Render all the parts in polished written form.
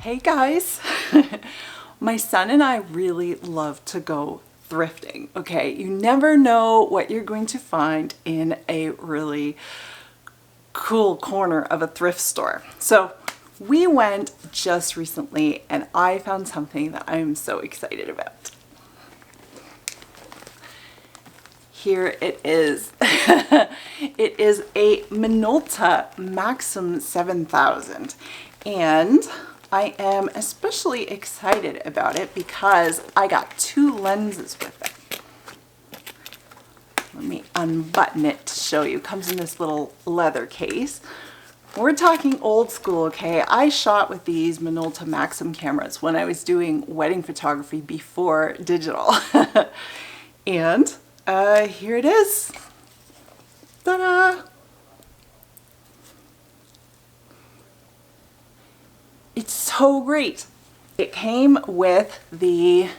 Hey guys, my son and I really love to go thrifting, okay? You never know what you're going to find in a really cool corner of a thrift store. So we went just recently and I found something that I'm so excited about. Here it is. It is a Minolta Maxim 7000 and I am especially excited about it because I got two lenses with it. Let me unbutton it to show you. It comes in this little leather case. We're talking old school, okay? I shot with these Minolta Maxim cameras when I was doing wedding photography before digital. And here it is. Ta-da! It's so great. It came with the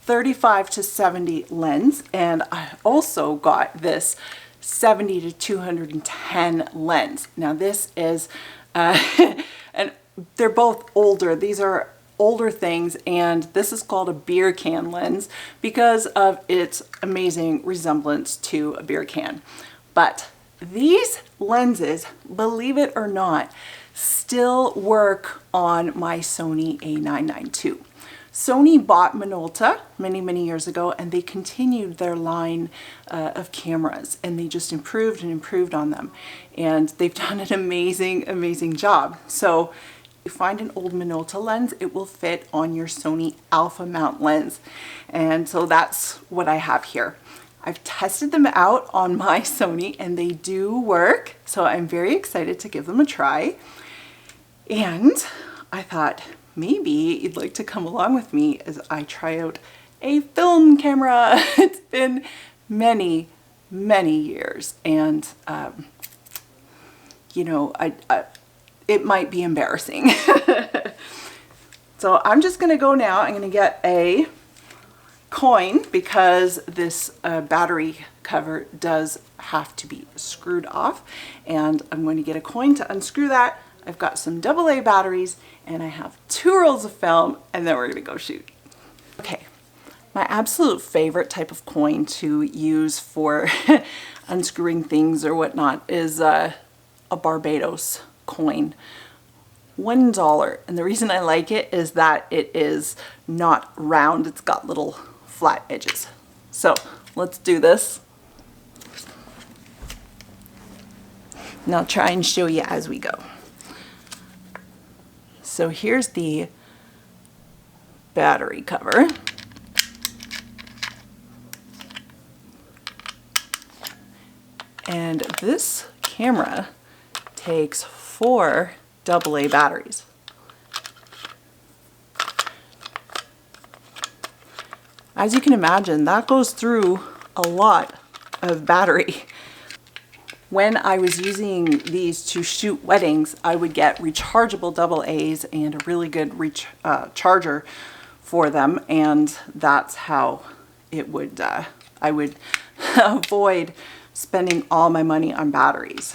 35 to 70 lens, and I also got this 70 to 210 lens. Now this is, and they're both older. These are older things, and this is called a beer can lens because of its amazing resemblance to a beer can. But these lenses, believe it or not, still work on my Sony A9 II. Sony bought Minolta many years ago, and they continued their line of cameras, and they just improved and improved on them, and they've done an amazing job. So you find an old Minolta lens, it will fit on your Sony Alpha mount lens, and so that's what I have here. I've tested them out on my Sony and they do work, so I'm very excited to give them a try. And I thought maybe you'd like to come along with me as I try out a film camera. It's been many years, and you know, it might be embarrassing. So I'm just gonna go now. I'm gonna get a coin because this battery cover does have to be screwed off, and I'm going to get a coin to unscrew that. I've got some AA batteries and I have 2 rolls of film, and then we're gonna go shoot. Okay, my absolute favorite type of coin to use for unscrewing things or whatnot is a Barbados coin. $1, and the reason I like it is that it is not round, it's got little flat edges. So let's do this. And I'll try and show you as we go. So here's the battery cover. And this camera takes 4 AA batteries. As you can imagine, that goes through a lot of battery. When I was using these to shoot weddings, I would get rechargeable AA's and a really good charger for them, and that's how it would I would avoid spending all my money on batteries.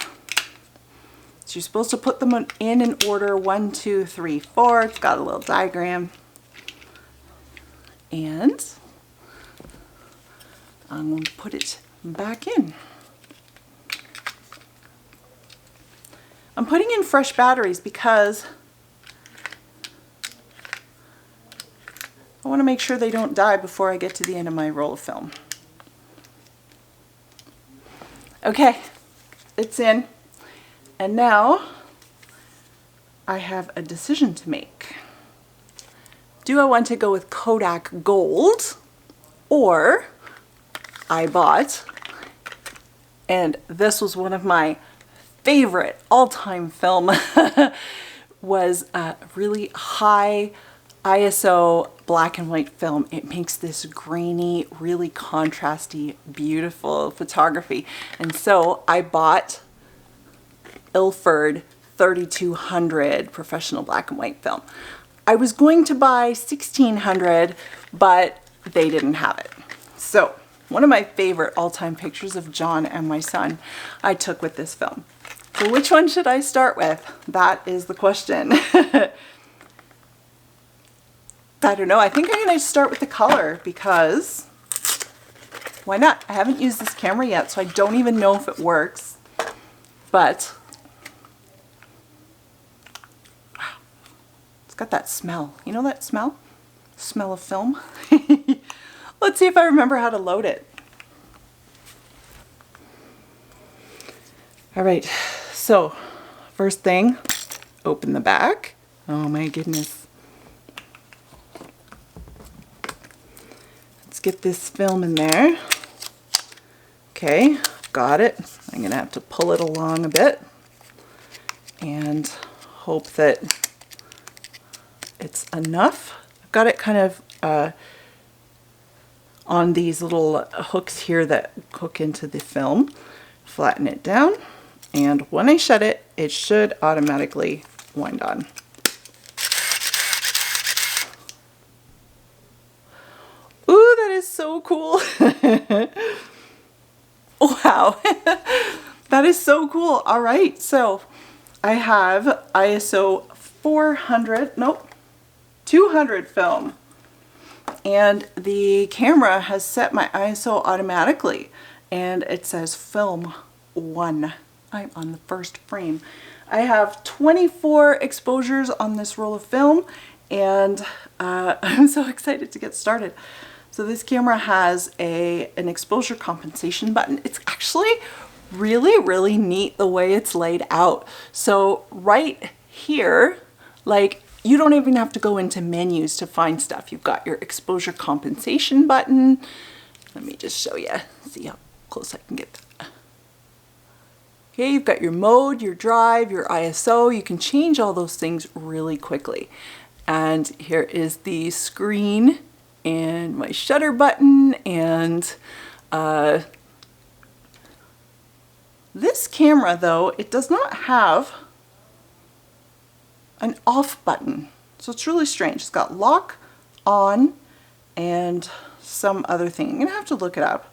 So you're supposed to put them in order 1, 2, 3, 4. It's got a little diagram, and I'm going to put it back in. I'm putting in fresh batteries because I want to make sure they don't die before I get to the end of my roll of film. Okay, it's in, and now I have a decision to make. Do I want to go with Kodak Gold, or I bought, and this was one of my favorite all-time film, was a really high ISO black and white film. It makes this grainy, really contrasty, beautiful photography. And so I bought Ilford 3200 professional black and white film. I was going to buy 1600, but they didn't have it. So one of my favorite all-time pictures of John and my son I took with this film. So which one should I start with? That is the question. I don't know. I think I'm going to start with the color because why not? I haven't used this camera yet, so I don't even know if it works. But wow, it's got that smell. You know that smell? Smell of film. Let's see if I remember how to load it. All right, so first thing, open the back. Oh my goodness. Let's get this film in there. Okay, got it. I'm gonna have to pull it along a bit and hope that it's enough. I've got it kind of on these little hooks here that hook into the film. Flatten it down, and when I shut it, it should automatically wind on. Ooh, that is so cool. Wow, that is so cool. All right, so I have ISO 200 film, and the camera has set my ISO automatically, and it says film 1. I'm on the first frame. I have 24 exposures on this roll of film, and I'm so excited to get started. So this camera has an exposure compensation button. It's actually really neat the way it's laid out. So right here, like, you don't even have to go into menus to find stuff. You've got your exposure compensation button. Let me just show you, see how close I can get that. Okay, you've got your mode, your drive, your ISO. You can change all those things really quickly. And here is the screen and my shutter button, and this camera though, it does not have an off button. So it's really strange. It's got lock, on, and some other thing. I'm gonna have to look it up.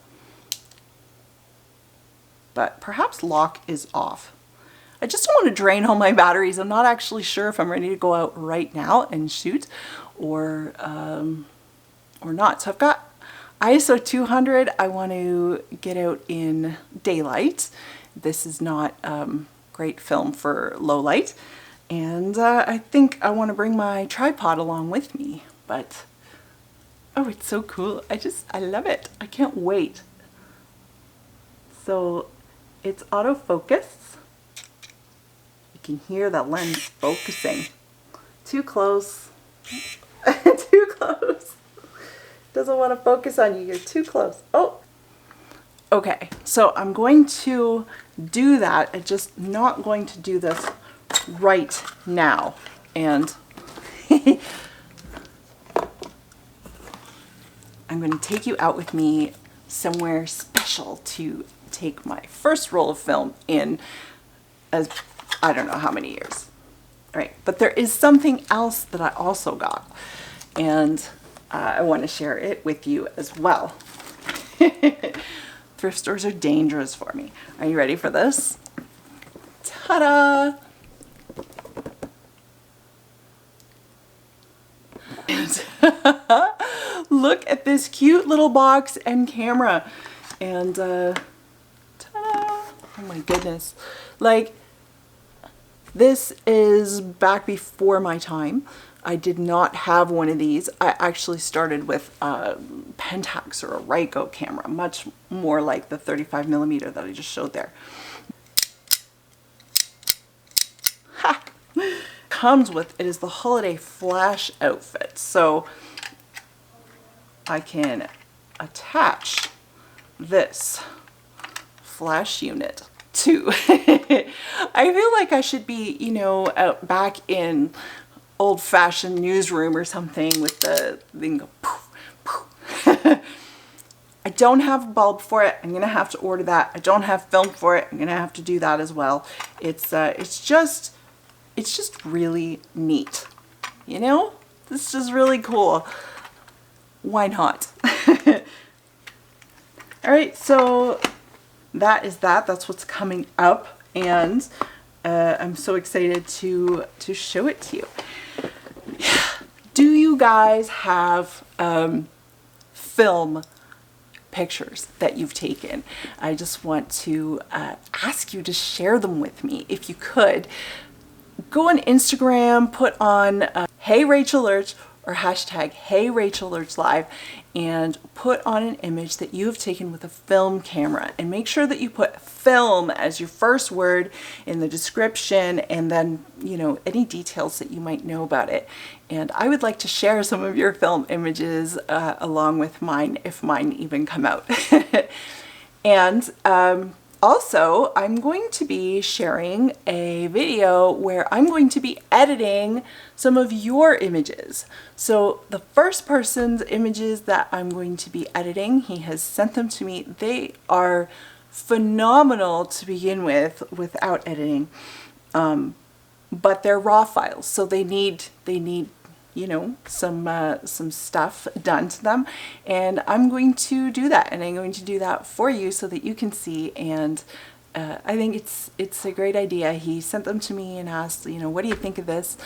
But perhaps lock is off. I just don't want to drain all my batteries. I'm not actually sure if I'm ready to go out right now and shoot or not. So I've got ISO 200. I want to get out in daylight. This is not great film for low light. And I think I want to bring my tripod along with me. But, oh, it's so cool. I love it. I can't wait. So it's autofocus. You can hear the lens focusing. Too close. Too close. Doesn't want to focus on you. You're too close. Oh. Okay, so I'm going to do that. I'm just not going to do this right now. And I'm going to take you out with me somewhere special to take my first roll of film in as I don't know how many years. All right, but there is something else that I also got, and I want to share it with you as well. Thrift stores are dangerous for me. Are you ready for this? Ta-da! Look at this cute little box and camera. And ta-da! Oh my goodness. Like, this is back before my time. I did not have one of these. I actually started with a Pentax or a Ricoh camera, much more like the 35mm that I just showed there. Ha! Comes with, it is the holiday flash outfit. So I can attach this flash unit to, I feel like I should be, you know, out back in old-fashioned newsroom or something with the thing go poof, poof. I don't have a bulb for it. I'm gonna have to order that. I don't have film for it. I'm gonna have to do that as well. It's just really neat. You know, this is really cool. Why not? All right, so that is that. That's what's coming up, and I'm so excited to show it to you. Do you guys have film pictures that you've taken, I just want to ask you to share them with me. If you could, go on Instagram, put on Hey Rachel Lerch or hashtag Hey Rachel Lerch Live, and put on an image that you have taken with a film camera, and make sure that you put film as your first word in the description, and then, you know, any details that you might know about it. And I would like to share some of your film images along with mine, if mine even come out. And also, I'm going to be sharing a video where I'm going to be editing some of your images. So the first person's images that I'm going to be editing, he has sent them to me. They are phenomenal to begin with without editing, but they're raw files, so they need you know, some stuff done to them, and I'm going to do that, and I'm going to do that for you so that you can see. And I think it's a great idea. He sent them to me and asked, you know, what do you think of this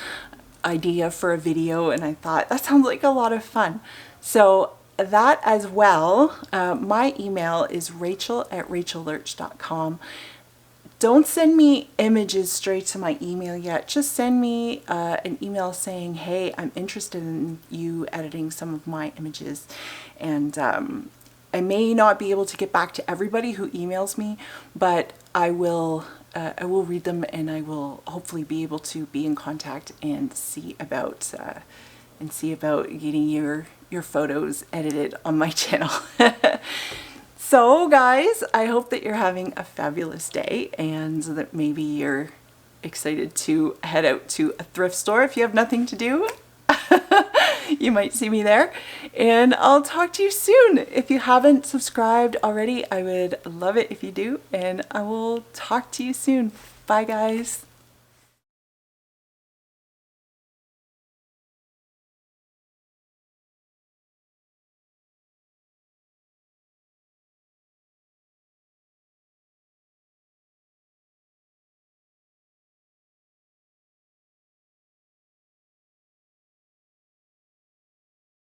idea for a video? And I thought that sounds like a lot of fun. So that as well. My email is rachel@rachellerch.com. Don't send me images straight to my email yet. Just send me an email saying, hey, I'm interested in you editing some of my images. And I may not be able to get back to everybody who emails me, but I will read them, and I will hopefully be able to be in contact and see about getting your photos edited on my channel. So guys, I hope that you're having a fabulous day, and that maybe you're excited to head out to a thrift store if you have nothing to do. You might see me there, and I'll talk to you soon. If you haven't subscribed already, I would love it if you do, and I will talk to you soon. Bye guys.